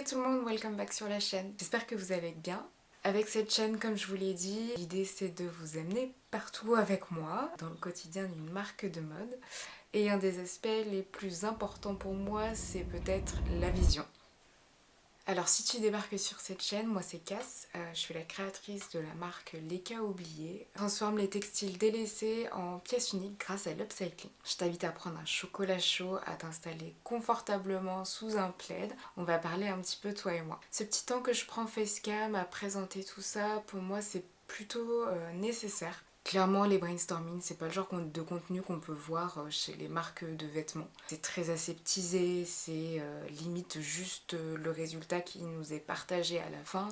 tout le monde, welcome back sur la chaîne. J'espère que vous allez bien. Avec cette chaîne, comme je vous l'ai dit, l'idée c'est de vous amener partout avec moi, dans le quotidien d'une marque de mode. Et un des aspects les plus importants pour moi, c'est peut-être la vision. Alors si tu débarques sur cette chaîne, moi c'est Cass, je suis la créatrice de la marque Les Cas Oubliés. Je transforme les textiles délaissés en pièces uniques grâce à l'upcycling. Je t'invite à prendre un chocolat chaud, à t'installer confortablement sous un plaid. On va parler un petit peu toi et moi. Ce petit temps que je prends facecam à présenter tout ça, pour moi c'est plutôt nécessaire. Clairement, les brainstorming, c'est pas le genre de contenu qu'on peut voir chez les marques de vêtements. C'est très aseptisé, c'est limite juste le résultat qui nous est partagé à la fin.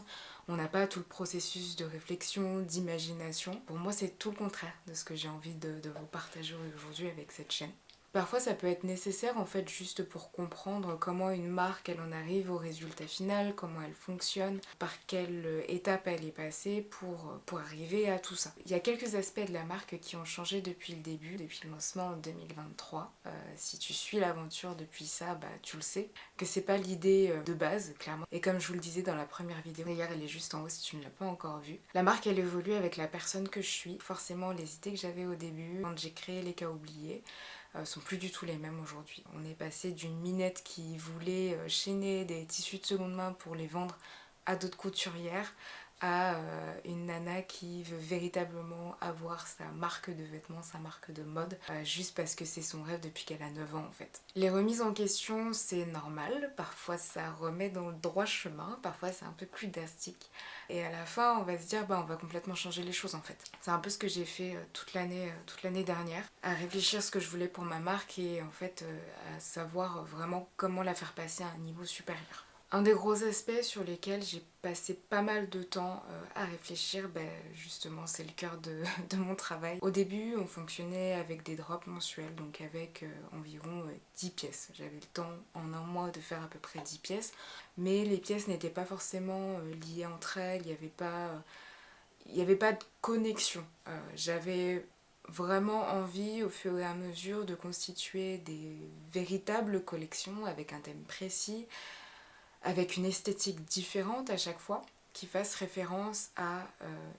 On n'a pas tout le processus de réflexion, d'imagination. Pour moi, c'est tout le contraire de ce que j'ai envie de vous partager aujourd'hui avec cette chaîne. Parfois ça peut être nécessaire en fait juste pour comprendre comment une marque elle en arrive au résultat final, comment elle fonctionne, par quelle étape elle est passée pour arriver à tout ça. Il y a quelques aspects de la marque qui ont changé depuis le début, depuis le lancement en 2023. Si tu suis l'aventure depuis ça, bah tu le sais, que c'est pas l'idée de base clairement. Et comme je vous le disais dans la première vidéo, d'ailleurs elle est juste en haut si tu ne l'as pas encore vue, la marque elle évolue avec la personne que je suis. Forcément les idées que j'avais au début, quand j'ai créé Les Cas Oubliés, sont plus du tout les mêmes aujourd'hui. On est passé d'une minette qui voulait chaîner des tissus de seconde main pour les vendre à d'autres couturières à une nana qui veut véritablement avoir sa marque de vêtements, sa marque de mode, juste parce que c'est son rêve depuis qu'elle a 9 ans en fait. Les remises en question c'est normal, parfois ça remet dans le droit chemin, parfois c'est un peu plus drastique. Et à la fin on va se dire bah on va complètement changer les choses en fait. C'est un peu ce que j'ai fait toute l'année dernière, à réfléchir ce que je voulais pour ma marque et en fait à savoir vraiment comment la faire passer à un niveau supérieur. Un des gros aspects sur lesquels j'ai passé pas mal de temps à réfléchir, justement c'est le cœur de mon travail. Au début on fonctionnait avec des drops mensuels, donc avec environ 10 pièces. J'avais le temps en un mois de faire à peu près 10 pièces, mais les pièces n'étaient pas forcément liées entre elles, il n'y avait pas de connexion. J'avais vraiment envie au fur et à mesure de constituer des véritables collections avec un thème précis, avec une esthétique différente à chaque fois, qui fasse référence à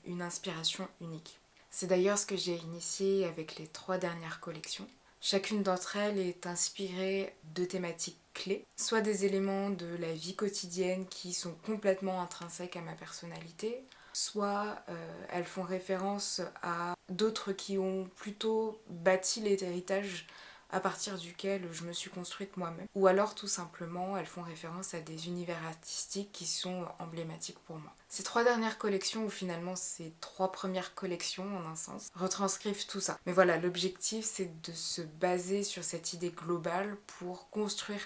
une inspiration unique. C'est d'ailleurs ce que j'ai initié avec les 3 dernières collections. Chacune d'entre elles est inspirée de thématiques clés, soit des éléments de la vie quotidienne qui sont complètement intrinsèques à ma personnalité, soit elles font référence à d'autres qui ont plutôt bâti les héritages à partir duquel je me suis construite moi-même. Ou alors tout simplement elles font référence à des univers artistiques qui sont emblématiques pour moi. Ces 3 dernières collections, ou finalement ces 3 premières collections en un sens, retranscrivent tout ça. Mais voilà, l'objectif c'est de se baser sur cette idée globale pour construire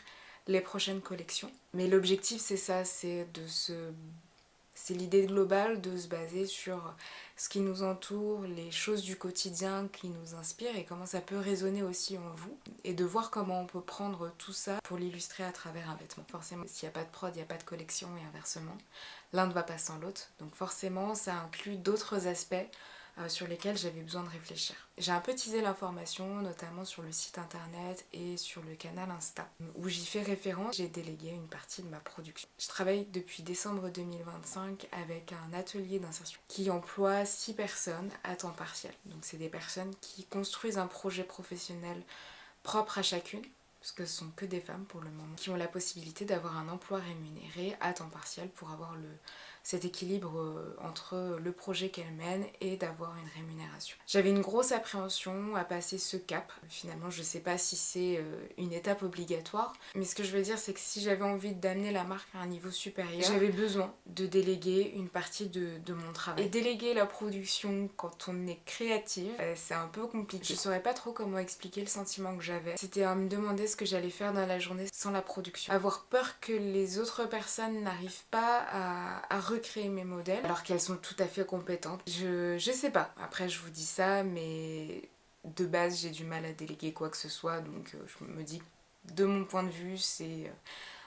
les prochaines collections. Mais l'objectif c'est ça, c'est l'idée globale de se baser sur ce qui nous entoure, les choses du quotidien qui nous inspirent et comment ça peut résonner aussi en vous. Et de voir comment on peut prendre tout ça pour l'illustrer à travers un vêtement. Forcément, s'il n'y a pas de prod, il n'y a pas de collection et inversement. L'un ne va pas sans l'autre. Donc forcément, ça inclut d'autres aspects sur lesquels j'avais besoin de réfléchir. J'ai un peu teasé l'information, notamment sur le site internet et sur le canal Insta, où j'y fais référence. J'ai délégué une partie de ma production. Je travaille depuis décembre 2025 avec un atelier d'insertion qui emploie 6 personnes à temps partiel. Donc c'est des personnes qui construisent un projet professionnel propre à chacune, parce que ce sont que des femmes pour le moment, qui ont la possibilité d'avoir un emploi rémunéré à temps partiel pour avoir cet équilibre entre le projet qu'elles mènent et d'avoir une rémunération. J'avais une grosse appréhension à passer ce cap. Finalement, je sais pas si c'est une étape obligatoire, mais ce que je veux dire, c'est que si j'avais envie d'amener la marque à un niveau supérieur, j'avais besoin de déléguer une partie de mon travail. Et déléguer la production quand on est créative, c'est un peu compliqué. Je saurais pas trop comment expliquer le sentiment que j'avais. C'était à me demander ce que j'allais faire dans la journée sans la production. Avoir peur que les autres personnes n'arrivent pas à recréer mes modèles alors qu'elles sont tout à fait compétentes. Je sais pas. Après je vous dis ça, mais de base j'ai du mal à déléguer quoi que ce soit, donc je me dis que de mon point de vue c'est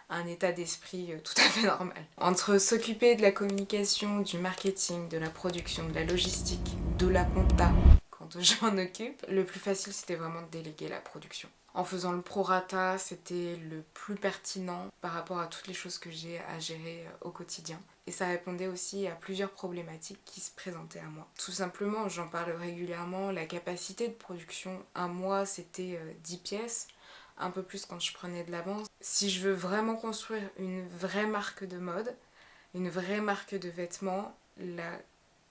un état d'esprit tout à fait normal. Entre s'occuper de la communication, du marketing, de la production, de la logistique, de la compta, quand je m'en occupe. Le plus facile, c'était vraiment de déléguer la production. En faisant le prorata, c'était le plus pertinent par rapport à toutes les choses que j'ai à gérer au quotidien. Et ça répondait aussi à plusieurs problématiques qui se présentaient à moi. Tout simplement, j'en parle régulièrement, la capacité de production, un mois c'était 10 pièces, un peu plus quand je prenais de l'avance. Si je veux vraiment construire une vraie marque de mode, une vraie marque de vêtements, la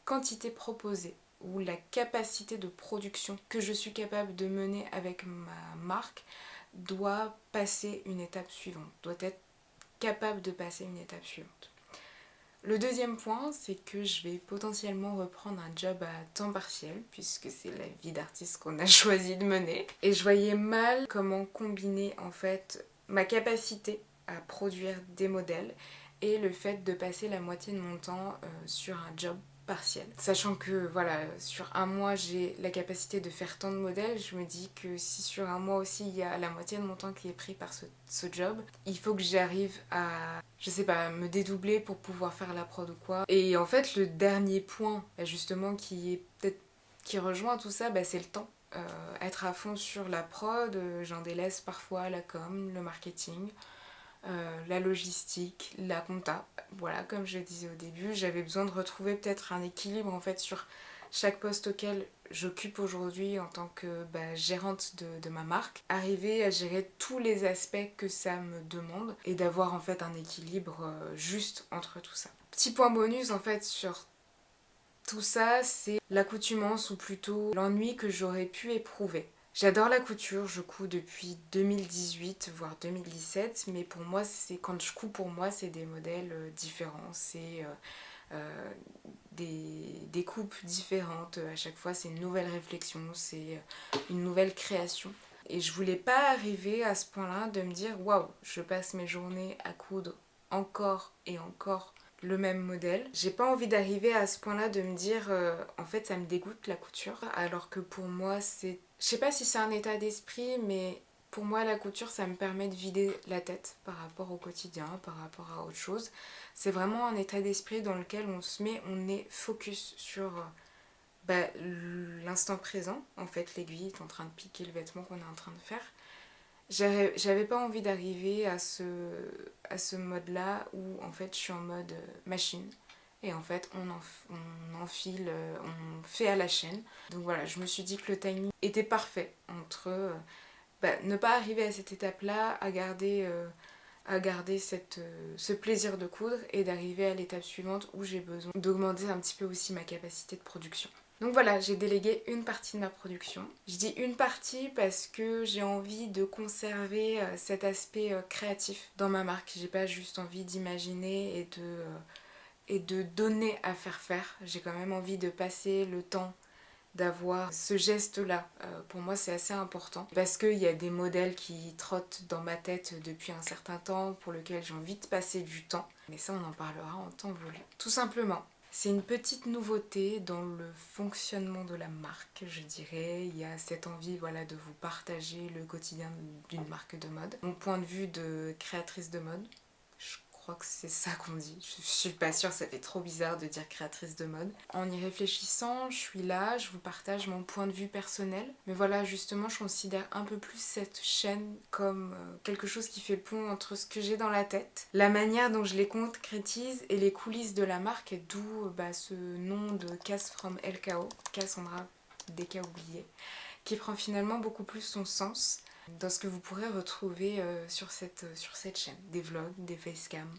quantité proposée ou la capacité de production que je suis capable de mener avec ma marque doit passer une étape suivante, doit être capable de passer une étape suivante. Le deuxième point, c'est que je vais potentiellement reprendre un job à temps partiel, puisque c'est la vie d'artiste qu'on a choisi de mener. Et je voyais mal comment combiner en fait ma capacité à produire des modèles et le fait de passer la moitié de mon temps sur un job partiel. Sachant que voilà, sur un mois j'ai la capacité de faire tant de modèles, je me dis que si sur un mois aussi il y a la moitié de mon temps qui est pris par ce job, il faut que j'arrive à, je sais pas, me dédoubler pour pouvoir faire la prod ou quoi. Et en fait le dernier point justement qui est peut-être qui rejoint tout ça, c'est le temps. Être à fond sur la prod, j'en délaisse parfois la com, le marketing, la logistique, la compta. Voilà, comme je le disais au début, j'avais besoin de retrouver peut-être un équilibre en fait sur chaque poste auquel j'occupe aujourd'hui en tant que gérante de ma marque. Arriver à gérer tous les aspects que ça me demande et d'avoir en fait un équilibre juste entre tout ça. Petit point bonus en fait sur tout ça, c'est l'accoutumance ou plutôt l'ennui que j'aurais pu éprouver. J'adore la couture, je couds depuis 2018 voire 2017, mais pour moi, quand je couds pour moi, c'est des modèles différents, c'est des coupes différentes, à chaque fois c'est une nouvelle réflexion, c'est une nouvelle création. Et je voulais pas arriver à ce point-là de me dire waouh, je passe mes journées à coudre encore et encore le même modèle. J'ai pas envie d'arriver à ce point-là de me dire en fait ça me dégoûte la couture, alors que pour moi c'est... Je sais pas si c'est un état d'esprit, mais pour moi la couture ça me permet de vider la tête par rapport au quotidien, par rapport à autre chose. C'est vraiment un état d'esprit dans lequel on se met, on est focus sur l'instant présent. En fait l'aiguille est en train de piquer le vêtement qu'on est en train de faire. J'avais pas envie d'arriver à ce mode-là où en fait je suis en mode machine. Et en fait on enfile, on fait à la chaîne. Donc voilà, je me suis dit que le timing était parfait entre ne pas arriver à cette étape-là, à garder ce plaisir de coudre et d'arriver à l'étape suivante où j'ai besoin d'augmenter un petit peu aussi ma capacité de production. Donc voilà, j'ai délégué une partie de ma production. Je dis une partie parce que j'ai envie de conserver cet aspect créatif dans ma marque. J'ai pas juste envie d'imaginer et de donner à faire. J'ai quand même envie de passer le temps d'avoir ce geste-là. Pour moi, c'est assez important parce qu'il y a des modèles qui trottent dans ma tête depuis un certain temps pour lesquels j'ai envie de passer du temps. Mais ça, on en parlera en temps voulu. Tout simplement. C'est une petite nouveauté dans le fonctionnement de la marque, je dirais. Il y a cette envie de vous partager le quotidien d'une marque de mode. Mon point de vue de créatrice de mode, je crois que c'est ça qu'on dit. Je suis pas sûre, ça fait trop bizarre de dire créatrice de mode. En y réfléchissant, je suis là, je vous partage mon point de vue personnel. Mais voilà, justement, je considère un peu plus cette chaîne comme quelque chose qui fait le pont entre ce que j'ai dans la tête, la manière dont je les concrétise et les coulisses de la marque, d'où ce nom de Cass from LKO, Cassandra des cas oubliés, qui prend finalement beaucoup plus son sens dans ce que vous pourrez retrouver sur cette chaîne. Des vlogs, des facecams,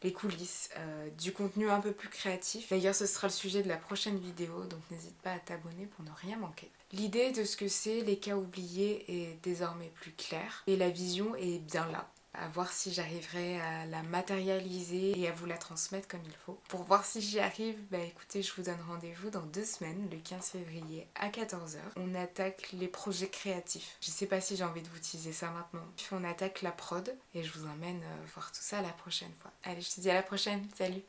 les coulisses, du contenu un peu plus créatif. D'ailleurs ce sera le sujet de la prochaine vidéo, donc n'hésite pas à t'abonner pour ne rien manquer. L'idée de ce que c'est les cas oubliés est désormais plus claire et la vision est bien là. À voir si j'arriverai à la matérialiser et à vous la transmettre comme il faut. Pour voir si j'y arrive, écoutez, je vous donne rendez-vous dans 2 semaines, le 15 février à 14 h. On attaque les projets créatifs. Je sais pas si j'ai envie de vous teaser ça maintenant. Puis on attaque la prod et je vous emmène voir tout ça la prochaine fois. Allez, je te dis à la prochaine, salut!